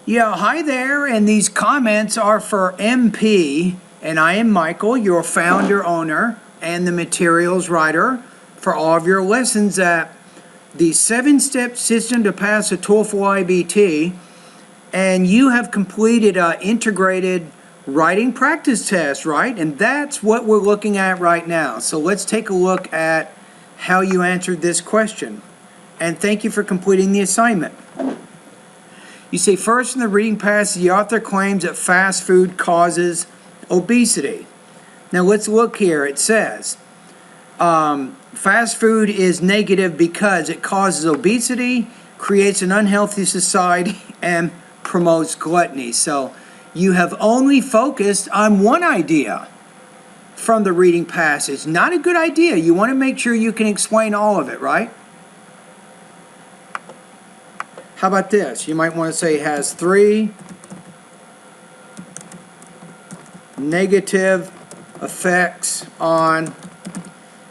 Yeah, hi there, and these comments are for MP, and I am Michael, your founder, owner, and the materials writer for all of your lessons at the 7-step system to pass a TOEFL IBT, and you have completed an integrated writing practice test, right? And that's what we're looking at right now. So let's take a look at how you answered this question. And thank you for completing the assignment. You say, first in the reading passage, the author claims that fast food causes obesity. Now let's look here. It says, fast food is negative because it causes obesity, creates an unhealthy society, and promotes gluttony. So you have only focused on one idea from the reading passage. Not a good idea. You want to make sure you can explain all of it, right? How about this? You might want to say it has 3 negative effects on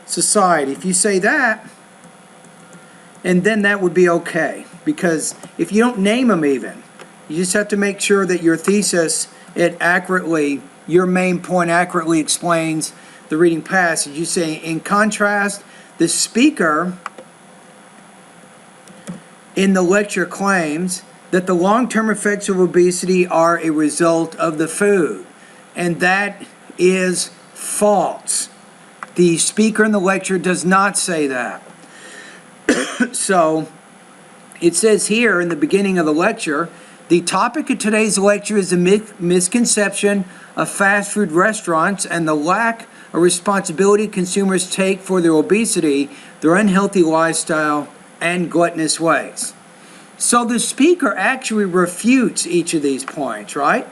society. If you say that, and then that would be okay. Because if you don't name them even, you just have to make sure that your thesis, your main point accurately explains the reading passage. You say, in contrast, the speaker in the lecture claims that the long-term effects of obesity are a result of the food. And that is false. The speaker in the lecture does not say that. So it says here in the beginning of the lecture, the topic of today's lecture is the misconception of fast food restaurants and the lack of responsibility consumers take for their obesity, their unhealthy lifestyle, and gluttonous ways. So the speaker actually refutes each of these points, right?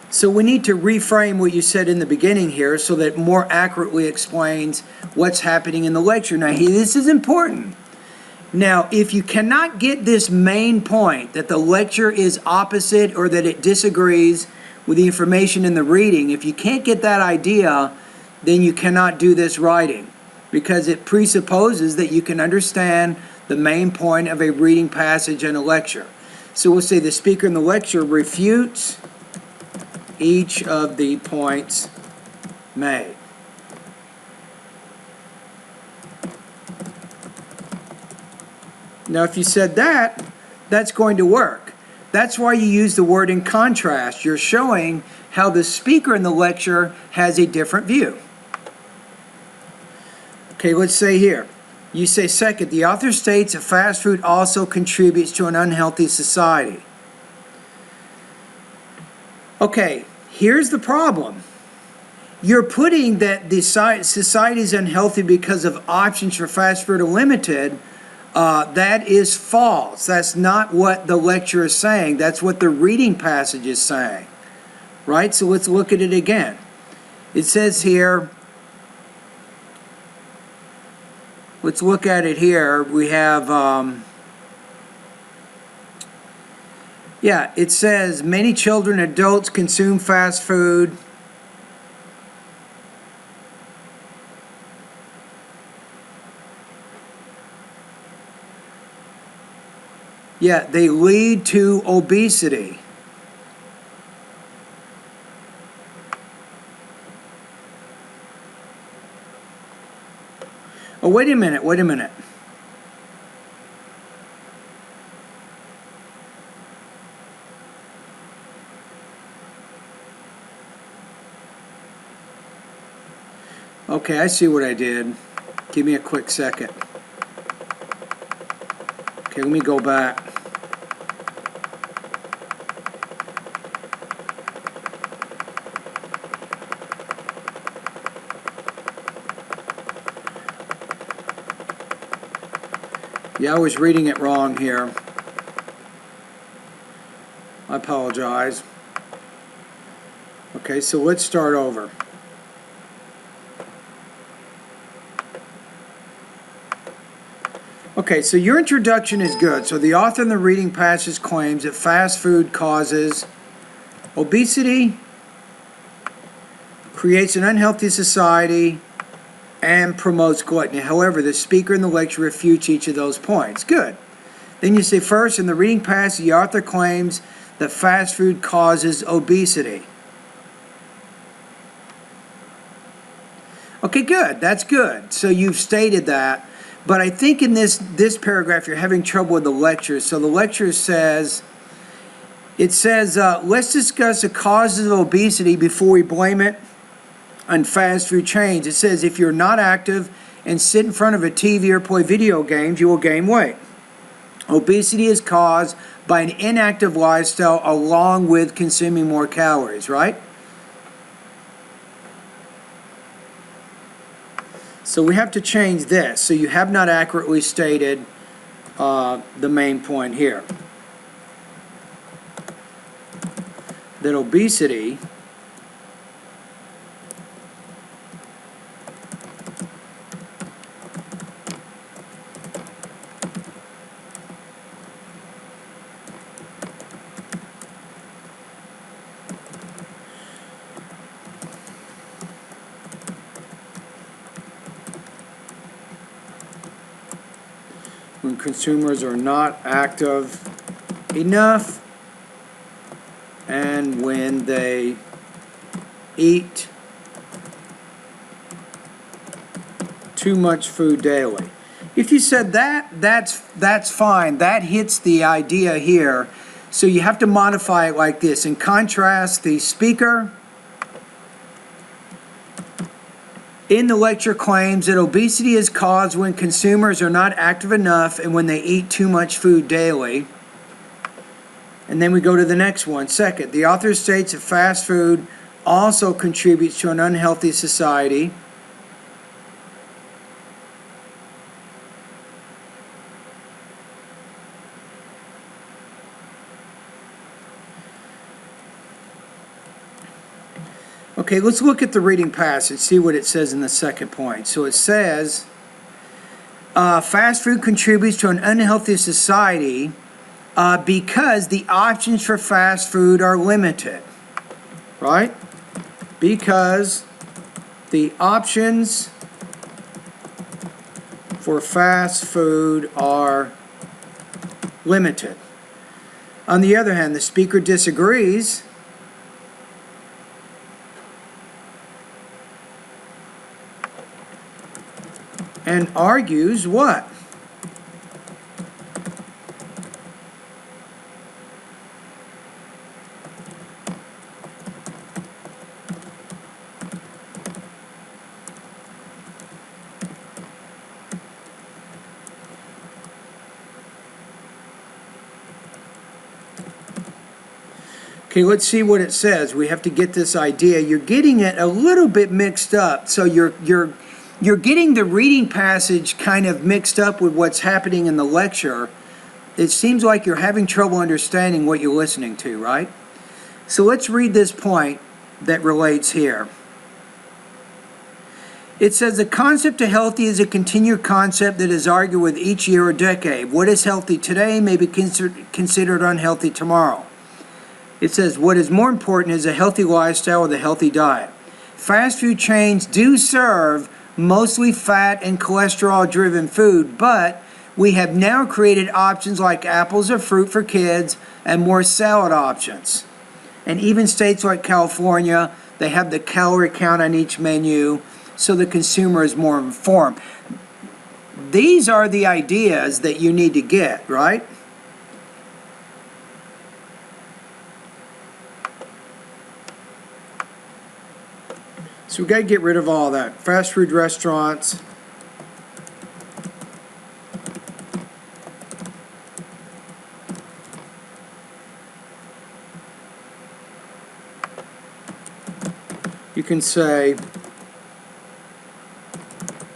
So we need to reframe what you said in the beginning here so that it more accurately explains what's happening in the lecture. Now, this is important. Now, if you cannot get this main point, that the lecture is opposite or that it disagrees with the information in the reading, if you can't get that idea, then you cannot do this writing, because it presupposes that you can understand the main point of a reading passage in a lecture. So we'll say the speaker in the lecture refutes each of the points made. Now if you said that, that's going to work. That's why you use the word in contrast. You're showing how the speaker in the lecture has a different view. Okay, let's say here. You say second, the author states that fast food also contributes to an unhealthy society. Okay, here's the problem. You're putting that the society is unhealthy because of options for fast food are limited. That is false. That's not what the lecture is saying. That's what the reading passage is saying. Right? So let's look at it again. It says here, let's look at it here. We have, it says many children and adults consume fast food. Yeah, they lead to obesity. Oh, wait a minute. Okay, I see what I did. Give me a quick second. Okay, let me go back. Yeah, I was reading it wrong here. I apologize. Okay, so let's start over. Okay, so your introduction is good. So the author in the reading passage claims that fast food causes obesity, creates an unhealthy society, and promotes gluttony. However, the speaker in the lecture refutes each of those points. Good. Then you say, first, in the reading passage, the author claims that fast food causes obesity. Okay, good. That's good. So you've stated that. But I think in this paragraph, you're having trouble with the lecture. So the lecture says, let's discuss the causes of obesity before we blame it on fast food chains. It says, if you're not active and sit in front of a TV or play video games, you will gain weight. Obesity is caused by an inactive lifestyle along with consuming more calories, right? So we have to change this. So you have not accurately stated the main point here. That obesity when consumers are not active enough and when they eat too much food daily. If you said that, that's fine. That hits the idea here. So you have to modify it like this. In contrast, the speaker in the lecture claims that obesity is caused when consumers are not active enough and when they eat too much food daily. And then we go to the next one. Second, the author states that fast food also contributes to an unhealthy society. Okay, let's look at the reading passage, see what it says in the second point. So it says, fast food contributes to an unhealthy society because the options for fast food are limited, right? Because the options for fast food are limited. On the other hand, the speaker disagrees and argues what? Okay, let's see what it says. We have to get this idea. You're getting it a little bit mixed up. So you're getting the reading passage kind of mixed up with what's happening in the lecture. It seems like you're having trouble understanding what you're listening to, right? So let's read this point that relates here. It says the concept of healthy is a continued concept that is argued with each year or decade. What is healthy today may be considered unhealthy tomorrow. It says what is more important is a healthy lifestyle with a healthy diet. Fast food chains do serve mostly fat and cholesterol-driven food, but we have now created options like apples or fruit for kids and more salad options. And even states like California, they have the calorie count on each menu so the consumer is more informed. These are the ideas that you need to get, right? So we got to get rid of all that. Fast food restaurants. You can say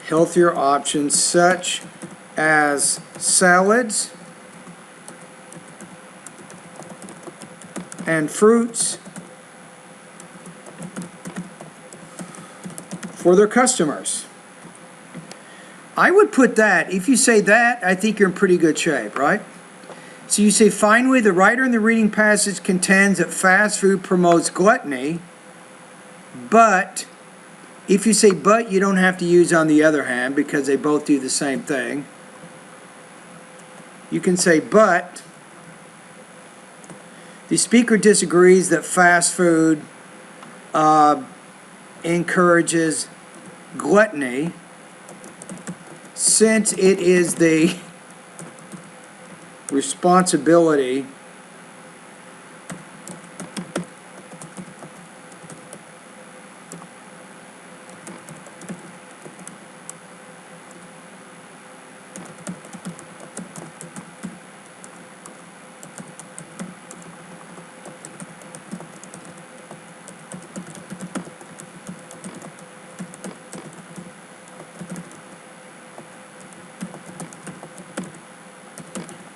healthier options such as salads and fruits for their customers. I would put that, if you say that, I think you're in pretty good shape, right? So you say, finally, the writer in the reading passage contends that fast food promotes gluttony, but if you say but, you don't have to use on the other hand because they both do the same thing. You can say, but the speaker disagrees that fast food encourages gluttony since it is the responsibility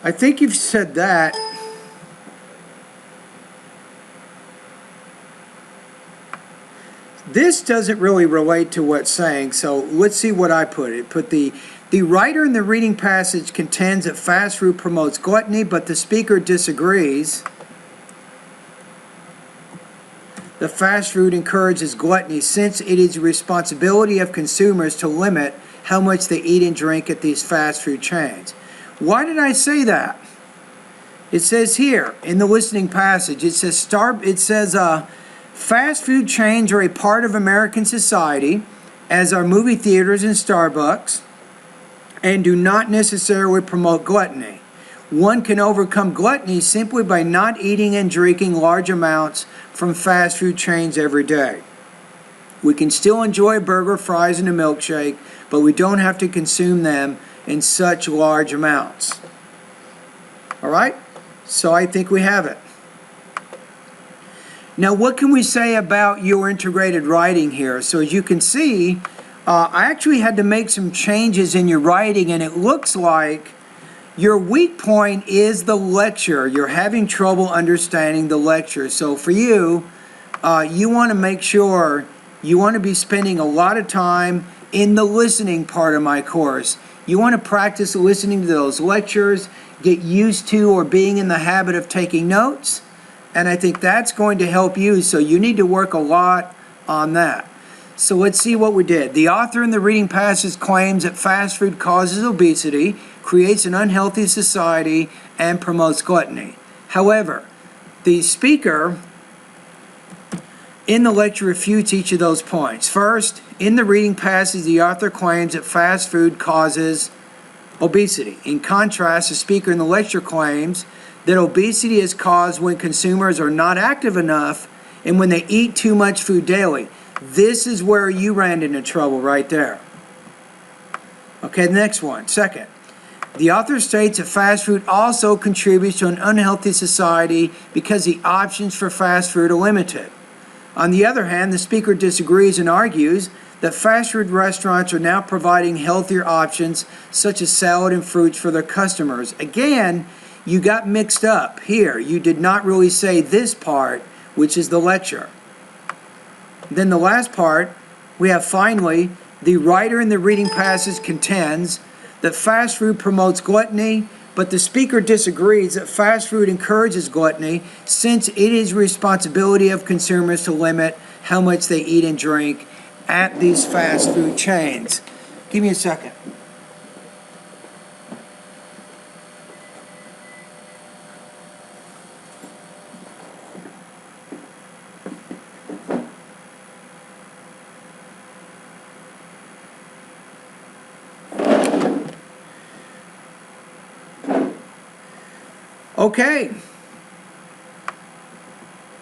I think you've said that. This doesn't really relate to what's saying, so let's see what I put. It put the writer in the reading passage contends that fast food promotes gluttony, but the speaker disagrees. The fast food encourages gluttony since it is the responsibility of consumers to limit how much they eat and drink at these fast food chains. Why did I say that? It says here in the listening passage, it says fast food chains are a part of American society, as are movie theaters and Starbucks, and do not necessarily promote gluttony. One can overcome gluttony simply by not eating and drinking large amounts from fast food chains every day. We can still enjoy a burger, fries, and a milkshake, but we don't have to consume them in such large amounts. All right? So I think we have it. Now, what can we say about your integrated writing here? So as you can see, I actually had to make some changes in your writing, and it looks like your weak point is the lecture. You're having trouble understanding the lecture. So for you, you want to make sure you want to be spending a lot of time in the listening part of my course. You want to practice listening to those lectures, get used to or being in the habit of taking notes, and I think that's going to help you, so you need to work a lot on that. So let's see what we did. The author in the reading passage claims that fast food causes obesity, creates an unhealthy society, and promotes gluttony. However, the speaker in the lecture refutes each of those points. First, in the reading passage, the author claims that fast food causes obesity. In contrast, the speaker in the lecture claims that obesity is caused when consumers are not active enough and when they eat too much food daily. This is where you ran into trouble right there. Okay, the next one. Second, the author states that fast food also contributes to an unhealthy society because the options for fast food are limited. On the other hand, the speaker disagrees and argues that fast food restaurants are now providing healthier options such as salad and fruits for their customers. Again, you got mixed up here. You did not really say this part, which is the lecture. Then the last part, we have finally, the writer in the reading passage contends that fast food promotes gluttony, but the speaker disagrees that fast food encourages gluttony since it is responsibility of consumers to limit how much they eat and drink at these fast food chains. Give me a second.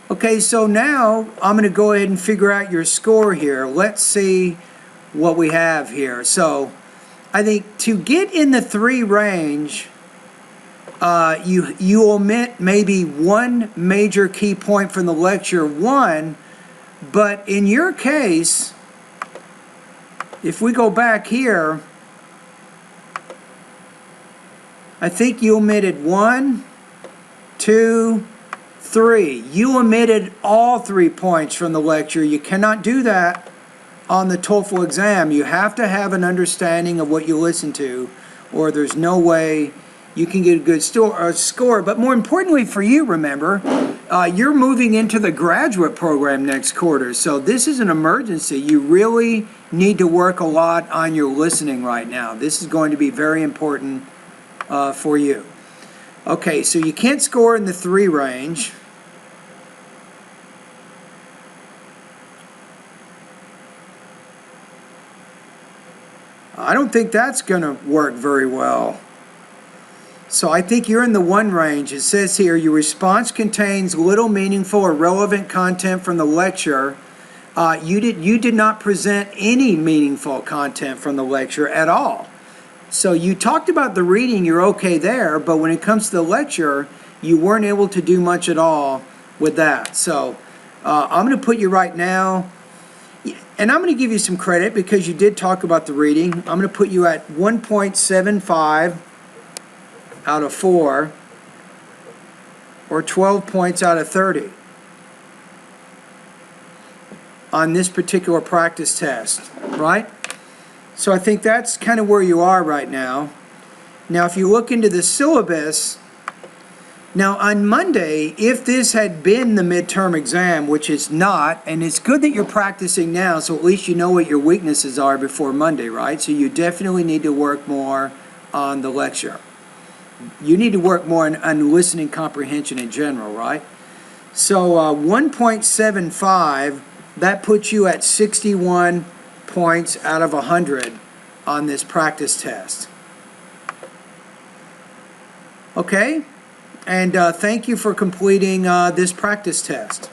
Okay, so now I'm going to go ahead and figure out your score here. Let's see what we have here. So I think to get in the 3 range, you omit maybe one major key point from the lecture 1, but in your case, if we go back here, I think you omitted 1, 2, 3. You omitted all 3 points from the lecture. You cannot do that on the TOEFL exam. You have to have an understanding of what you listen to, or there's no way you can get a good score. But more importantly for you, remember, you're moving into the graduate program next quarter, so this is an emergency. You really need to work a lot on your listening right now. This is going to be very important for you. Okay, so you can't score in the 3 range. I don't think that's going to work very well. So I think you're in the 1 range. It says here, your response contains little meaningful or relevant content from the lecture. You did not present any meaningful content from the lecture at all. So you talked about the reading, you're okay there, but when it comes to the lecture, you weren't able to do much at all with that. So I'm going to put you right now, and I'm going to give you some credit because you did talk about the reading. I'm going to put you at 1.75 out of 4, or 12 points out of 30 on this particular practice test, right? So I think that's kind of where you are right now. Now, if you look into the syllabus, now on Monday, if this had been the midterm exam, which it's not, and it's good that you're practicing now, so at least you know what your weaknesses are before Monday, right? So you definitely need to work more on the lecture. You need to work more on listening comprehension in general, right? So 1.75, that puts you at 61 points out of 100 on this practice test. Okay? And thank you for completing this practice test.